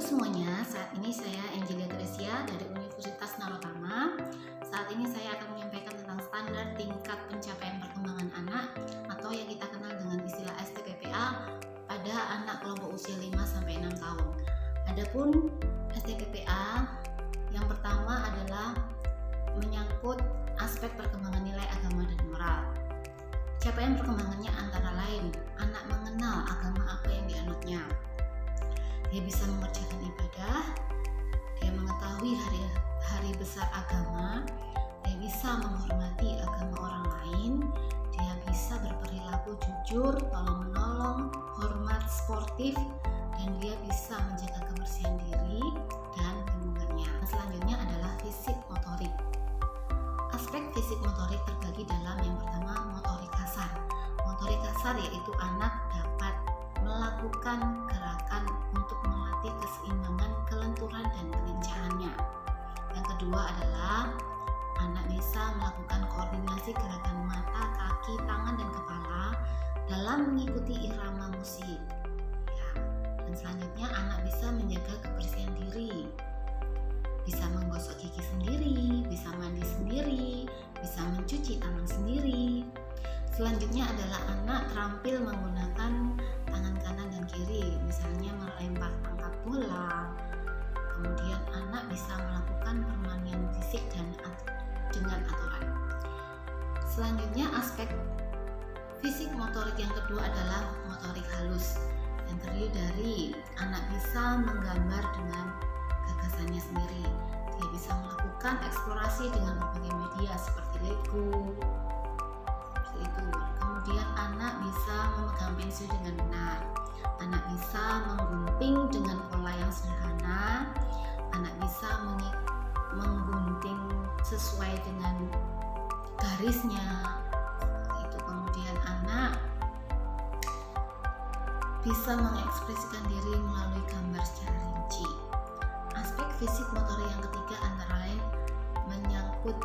semuanya, saat ini saya Angelia Tresia dari Universitas Narotama. Saat ini saya akan menyampaikan tentang standar tingkat pencapaian perkembangan anak atau yang kita kenal dengan istilah STPPA pada anak kelompok usia 5-6 tahun. Adapun STPPA yang pertama adalah menyangkut aspek perkembangan nilai agama dan moral. Capaian perkembangannya antara lain anak mengenal agama apa yang dianutnya. Dia bisa mengerjakan ibadah, dia mengetahui hari besar agama, dia bisa menghormati agama orang lain, dia bisa berperilaku jujur, tolong menolong, hormat, sportif, dan dia bisa menjaga kebersihan diri dan lingkungannya. Selanjutnya adalah fisik motorik. Aspek fisik motorik terbagi dalam yang pertama motorik kasar. Motorik kasar yaitu anak dapat melakukan gerakan untuk melatih keseimbangan, kelenturan, dan kelincahannya. Yang kedua adalah anak bisa melakukan koordinasi gerakan mata, kaki, tangan, dan kepala dalam mengikuti irama musik. Dan selanjutnya anak bisa menjaga kebersihan diri, bisa menggosok gigi sendiri, bisa mandi sendiri, bisa mencuci tangan sendiri. Selanjutnya adalah anak terampil menggunakan tangan kanan dan kiri, misalnya melempar tangkap bola. Kemudian anak bisa melakukan permainan fisik dengan aturan. Selanjutnya aspek fisik motorik yang kedua adalah motorik halus, yang terdiri dari anak bisa menggambar dengan gagasannya sendiri. Dia bisa melakukan eksplorasi dengan berbagai media seperti Lego. Kemudian anak bisa memegang pensil dengan benar, anak bisa menggunting dengan pola yang sederhana, anak bisa menggunting sesuai dengan garisnya. Kemudian anak bisa mengekspresikan diri melalui gambar secara rinci. Aspek fisik motorik yang ketiga antara lain menyangkut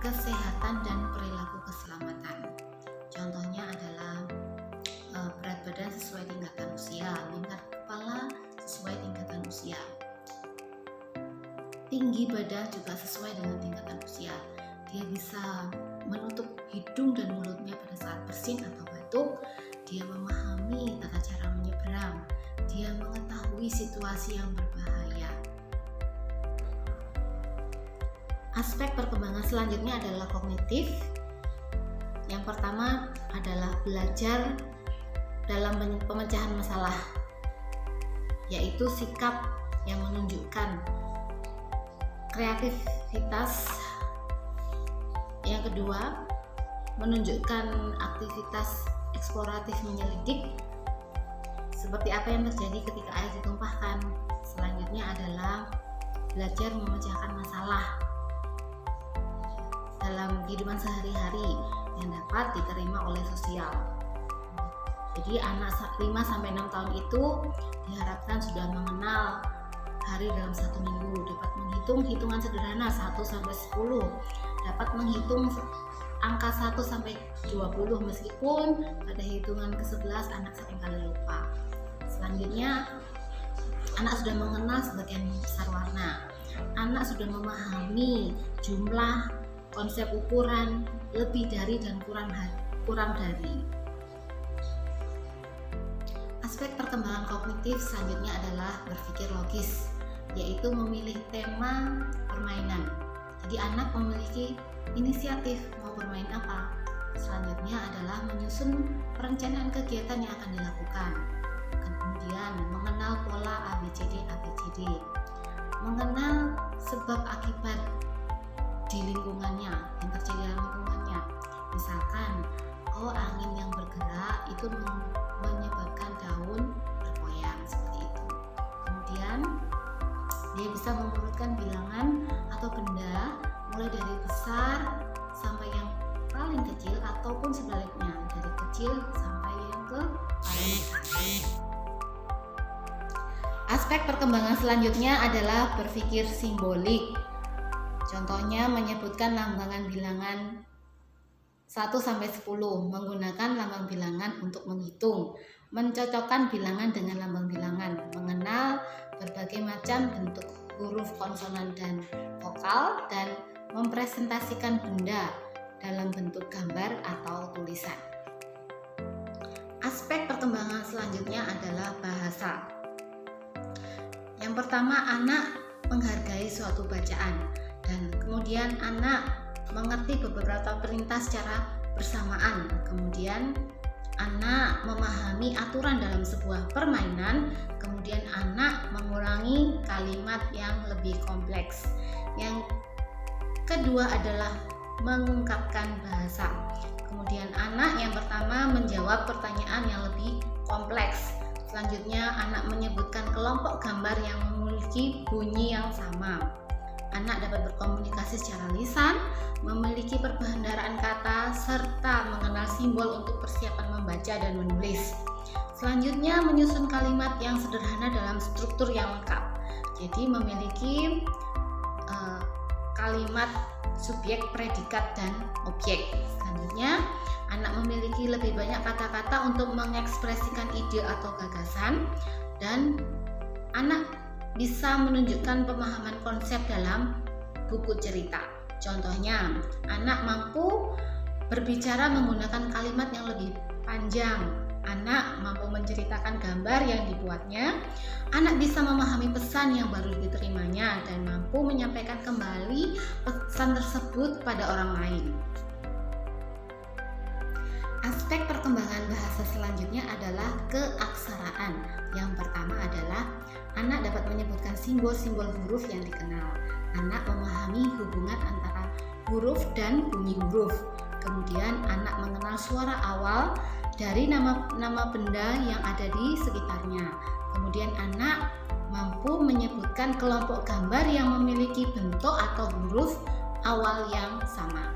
kesehatan dan perilaku keselamatan. Contohnya adalah berat badan sesuai tingkatan usia, lingkar kepala sesuai tingkatan usia, tinggi badan juga sesuai dengan tingkatan usia. Dia bisa menutup hidung dan mulutnya pada saat bersin atau batuk. Dia memahami tata cara menyeberang. Dia mengetahui situasi yang berbahaya. Aspek perkembangan selanjutnya adalah kognitif. Yang pertama adalah belajar dalam pemecahan masalah, yaitu sikap yang menunjukkan kreativitas. Yang kedua, menunjukkan aktivitas eksploratif menyelidik, seperti apa yang terjadi ketika air ditumpahkan. Selanjutnya adalah belajar memecahkan masalah dalam kehidupan sehari-hari yang dapat diterima oleh sosial. Jadi anak 5-6 tahun itu diharapkan sudah mengenal hari dalam satu minggu, dapat menghitung hitungan sederhana 1-10, dapat menghitung angka 1-20 meskipun pada hitungan ke-11 anak seringkali lupa. Selanjutnya anak sudah mengenal sebagian besar warna. Anak sudah memahami jumlah, konsep ukuran, lebih dari dan kurang dari. Aspek perkembangan kognitif selanjutnya adalah berpikir logis, yaitu memilih tema permainan. Jadi anak memiliki inisiatif mau bermain apa. Selanjutnya adalah menyusun perencanaan kegiatan yang akan dilakukan. Kemudian mengenal pola ABCD, mengenal sebab akibat di lingkungannya, yang terjadi dalam lingkungannya. Misalkan, angin yang bergerak itu menyebabkan daun bergoyang, seperti itu. Kemudian dia bisa mengurutkan bilangan atau benda mulai dari besar sampai yang paling kecil ataupun sebaliknya, dari kecil sampai yang ke paling besar. Aspek perkembangan selanjutnya adalah berpikir simbolik. Contohnya menyebutkan lambangan bilangan 1-10, menggunakan lambang bilangan untuk menghitung, mencocokkan bilangan dengan lambang bilangan, mengenal berbagai macam bentuk huruf konsonan dan vokal, dan mempresentasikan benda dalam bentuk gambar atau tulisan. Aspek perkembangan selanjutnya adalah bahasa. Yang pertama, anak menghargai suatu bacaan, dan kemudian anak mengerti beberapa perintah secara bersamaan. Kemudian anak memahami aturan dalam sebuah permainan. Kemudian anak mengulangi kalimat yang lebih kompleks. Yang kedua adalah mengungkapkan bahasa. Kemudian anak yang pertama menjawab pertanyaan yang lebih kompleks. Selanjutnya anak menyebutkan kelompok gambar yang memiliki bunyi yang sama. Anak dapat berkomunikasi secara lisan, memiliki perbendaharaan kata, serta mengenal simbol untuk persiapan membaca dan menulis. Selanjutnya menyusun kalimat yang sederhana dalam struktur yang lengkap. Jadi memiliki kalimat subjek, predikat, dan objek. Selanjutnya, anak memiliki lebih banyak kata-kata untuk mengekspresikan ide atau gagasan, dan anak bisa menunjukkan pemahaman konsep dalam buku cerita. Contohnya, anak mampu berbicara menggunakan kalimat yang lebih panjang. Anak mampu menceritakan gambar yang dibuatnya. Anak bisa memahami pesan yang baru diterimanya dan mampu menyampaikan kembali pesan tersebut pada orang lain. Aspek perkembangan bahasa selanjutnya adalah keaksaraan. Yang pertama adalah anak dapat menyebutkan simbol-simbol huruf yang dikenal. Anak memahami hubungan antara huruf dan bunyi huruf. Kemudian anak mengenal suara awal dari nama benda yang ada di sekitarnya. Kemudian anak mampu menyebutkan kelompok gambar yang memiliki bentuk atau huruf awal yang sama.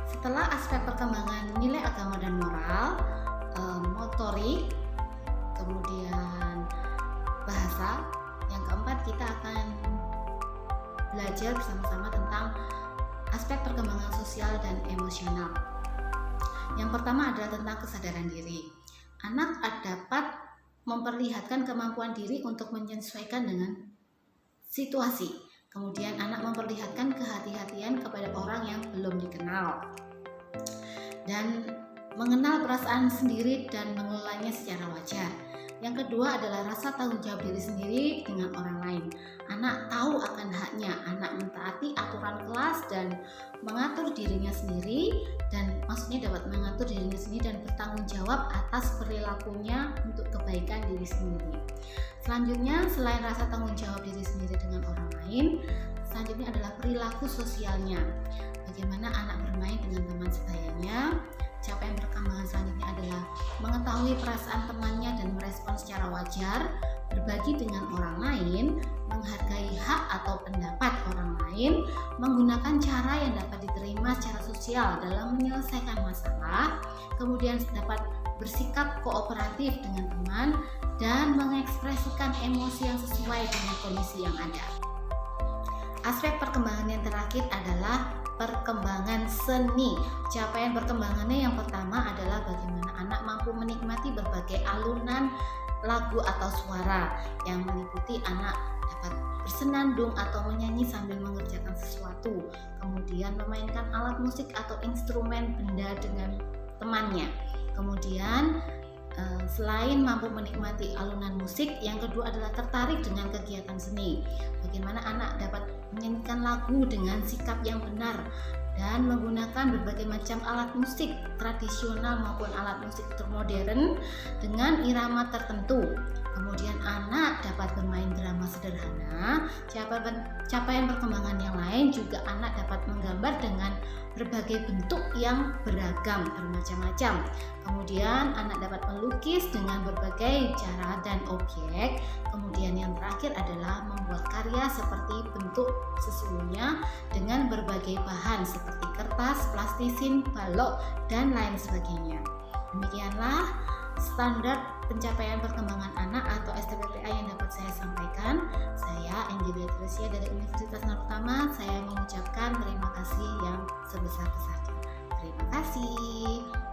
Setelah aspek perkembangan nilai agama dan moral, motorik, kemudian bahasa, yang keempat kita akan belajar bersama-sama tentang aspek perkembangan sosial dan emosional. Yang pertama adalah tentang kesadaran diri. Anak dapat memperlihatkan kemampuan diri untuk menyesuaikan dengan situasi. Kemudian anak memperlihatkan kehati-hatian kepada orang yang belum dikenal, dan mengenal perasaan sendiri dan mengelolanya secara wajar. Yang kedua adalah rasa tanggung jawab diri sendiri dengan orang lain. Anak tahu akan haknya, anak mentaati aturan kelas dan mengatur dirinya sendiri, dan maksudnya dapat mengatur dirinya sendiri dan bertanggung jawab atas perilakunya untuk kebaikan diri sendiri. Selanjutnya, selain rasa tanggung jawab diri sendiri dengan orang lain, selanjutnya adalah perilaku sosialnya. Bagaimana anak bermain dengan teman sebayanya. Capaian perkembangan selanjutnya adalah mengetahui perasaan temannya dan merespon secara wajar, berbagi dengan orang lain, menghargai hak atau pendapat orang lain, menggunakan cara yang dapat diterima secara sosial dalam menyelesaikan masalah, kemudian dapat bersikap kooperatif dengan teman, dan mengekspresikan emosi yang sesuai dengan kondisi yang ada. Aspek perkembangan yang terakhir adalah perkembangan seni. Capaian perkembangannya yang pertama adalah bagaimana anak mampu menikmati berbagai alunan lagu atau suara, yang meliputi anak dapat bersenandung atau menyanyi sambil mengerjakan sesuatu, kemudian memainkan alat musik atau instrumen benda dengan temannya. Kemudian selain mampu menikmati alunan musik, yang kedua adalah tertarik dengan kegiatan seni. Bagaimana anak dapat menyanyikan lagu dengan sikap yang benar dan menggunakan berbagai macam alat musik tradisional maupun alat musik modern dengan irama tertentu. Kemudian anak dapat bermain drama sederhana. Capaian perkembangan yang lain juga anak dapat menggambar dengan berbagai bentuk yang beragam, bermacam-macam. Kemudian anak dapat melukis dengan berbagai cara dan objek. Kemudian yang terakhir adalah membuat karya seperti bentuk sesungguhnya dengan berbagai bahan seperti kertas, plastisin, balok, dan lain sebagainya. Demikianlah standar pencapaian perkembangan anak atau STPPA yang dapat saya sampaikan. Saya Angelia Tresia dari Universitas Narutama. Saya mengucapkan terima kasih yang sebesar-besarnya. Terima kasih.